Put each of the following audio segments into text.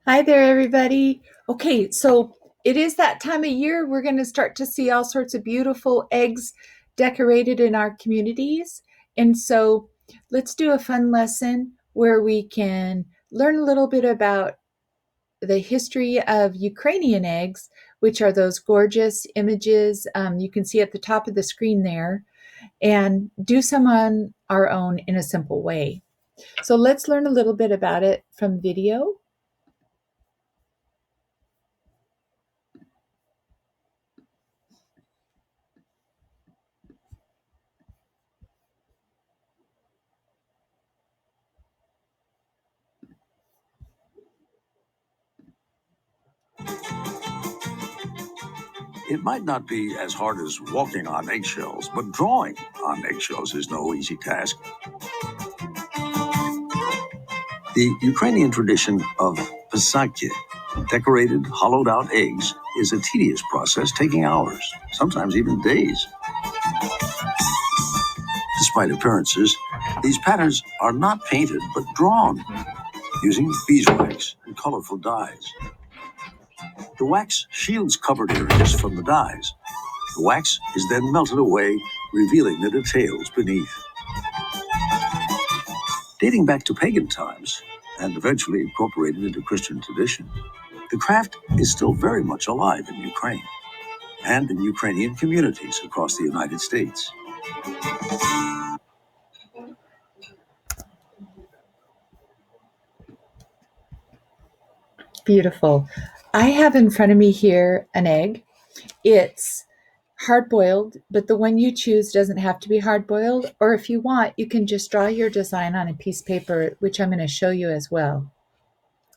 Hi there, everybody. Okay, so it is that time of year. We're going to start to see all sorts of beautiful eggs decorated in our communities. And so let's do a fun lesson where we can learn a little bit about the history of Ukrainian eggs, which are those gorgeous images you can see at the top of the screen there, and do some on our own in a simple way. So let's learn a little bit about it from video. It might not be as hard as walking on eggshells, but drawing on eggshells is no easy task. The Ukrainian tradition of pisaki, decorated, hollowed out eggs, is a tedious process taking hours, sometimes even days. Despite appearances, these patterns are not painted but drawn using beeswax and colorful dyes. The wax shields covered areas from the dyes. The wax is then melted away, revealing the details beneath. Dating back to pagan times, and eventually incorporated into Christian tradition, the craft is still very much alive in Ukraine and in Ukrainian communities across the United States. Beautiful. I have in front of me here an egg. It's hard boiled, but the one you choose doesn't have to be hard boiled. Or if you want, you can just draw your design on a piece of paper, which I'm going to show you as well.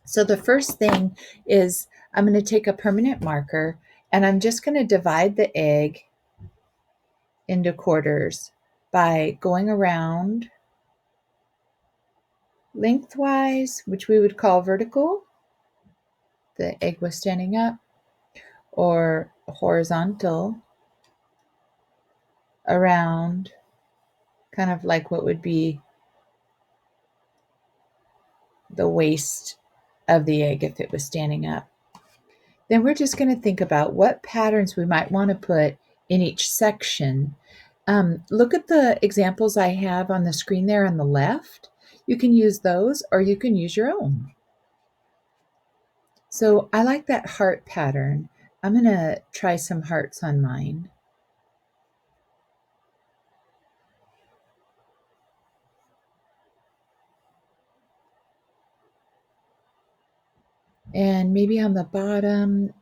So the first thing is I'm going to take a permanent marker and I'm just going to divide the egg into quarters by going around lengthwise, which we would call vertical. The egg was standing up, or horizontal around, kind of like what would be the waist of the egg if it was standing up. Then we're just going to think about what patterns we might want to put in each section. Look at the examples I have on the screen there on the left. You can use those or you can use your own. So I like that heart pattern. I'm going to try some hearts on mine. And maybe on the bottom,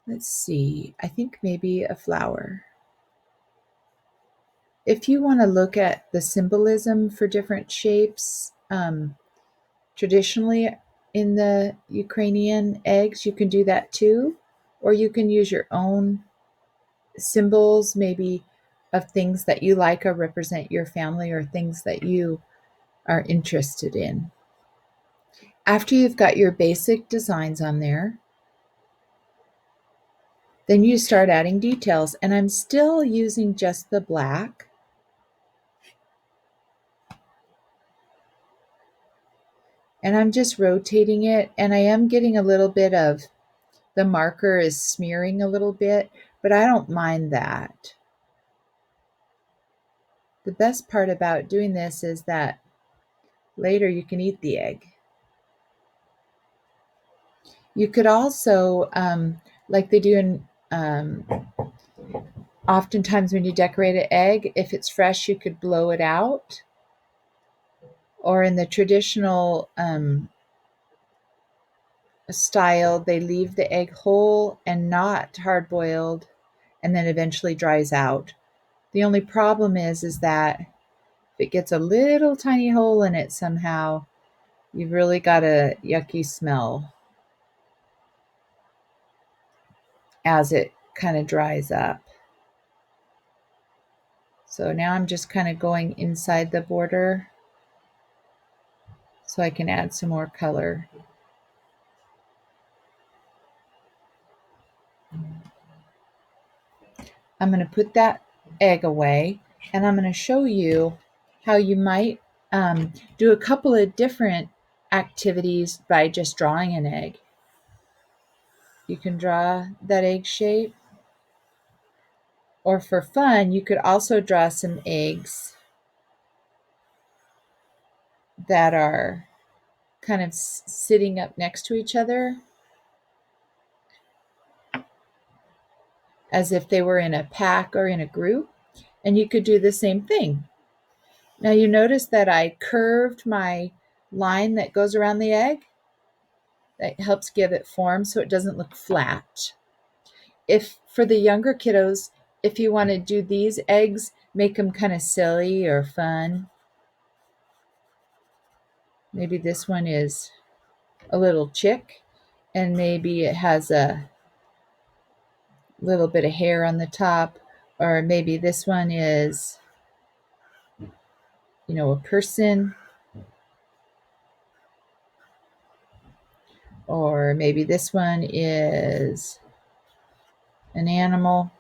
let's see, I think maybe a flower. If you want to look at the symbolism for different shapes, traditionally in the Ukrainian eggs, you can do that too. Or you can use your own symbols, maybe of things that you like or represent your family or things that you are interested in. After you've got your basic designs on there, then you start adding details. And I'm still using just the black. And I'm just rotating it. And I am getting a little bit of the marker is smearing a little bit, but I don't mind that. The best part about doing this is that later you can eat the egg. You could also, like they do in oftentimes when you decorate an egg, if it's fresh, you could blow it out. Or in the traditional style, they leave the egg whole and not hard boiled and then eventually dries out. The only problem is that if it gets a little tiny hole in it somehow, you've really got a yucky smell as it kind of dries up. So now I'm just kind of going inside the border so I can add some more color. I'm going to put that egg away and I'm going to show you how you might do a couple of different activities by just drawing an egg. You can draw that egg shape. Or for fun, you could also draw some eggs that are kind of sitting up next to each other as if they were in a pack or in a group. And you could do the same thing. Now you notice that I curved my line that goes around the egg. That helps give it form so it doesn't look flat. If for the younger kiddos, if you want to do these eggs, make them kind of silly or fun. Maybe this one is a little chick, and maybe it has a little bit of hair on the top, or maybe this one is, a person, or maybe this one is an animal.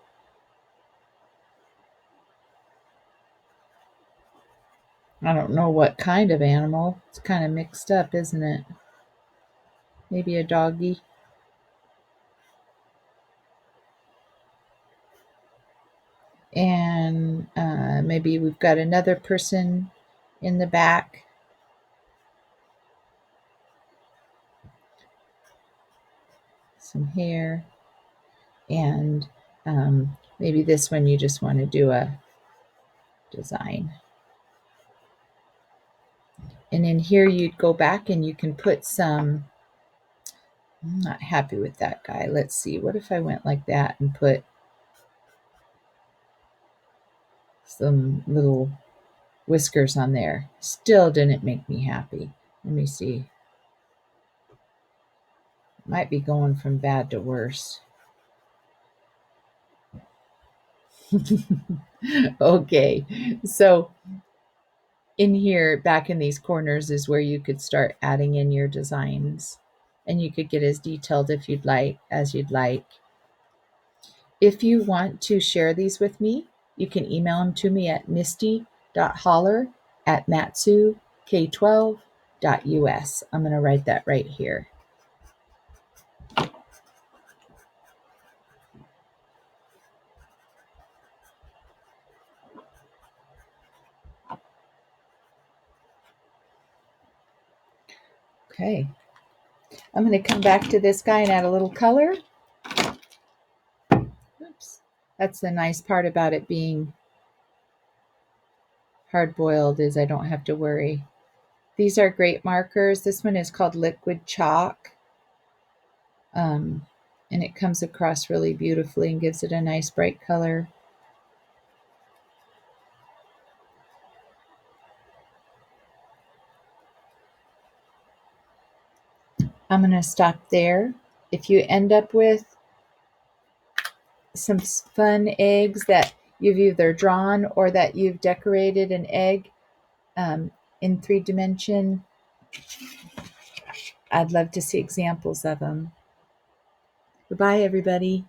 I don't know what kind of animal. It's kind of mixed up, isn't it? Maybe a doggy. And maybe we've got another person in the back. Some hair. And maybe this one you just want to do a design. And in here you'd go back and you can put some, I'm not happy with that guy. Let's see, what if I went like that and put some little whiskers on there? Still didn't make me happy. Let me see. Might be going from bad to worse. Okay, so in here, back in these corners is where you could start adding in your designs, and you could get as detailed if you'd like as you'd like. If you want to share these with me, you can email them to me at misty.holler@matsuk12.us. I'm going to write that right here. Okay. I'm going to come back to this guy and add a little color. Oops. That's the nice part about it being hard-boiled, is I don't have to worry. These are great markers. This one is called Liquid Chalk. And it comes across really beautifully and gives it a nice bright color. I'm going to stop there. If you end up with some fun eggs that you've either drawn or that you've decorated an egg in 3D, I'd love to see examples of them. Goodbye, everybody.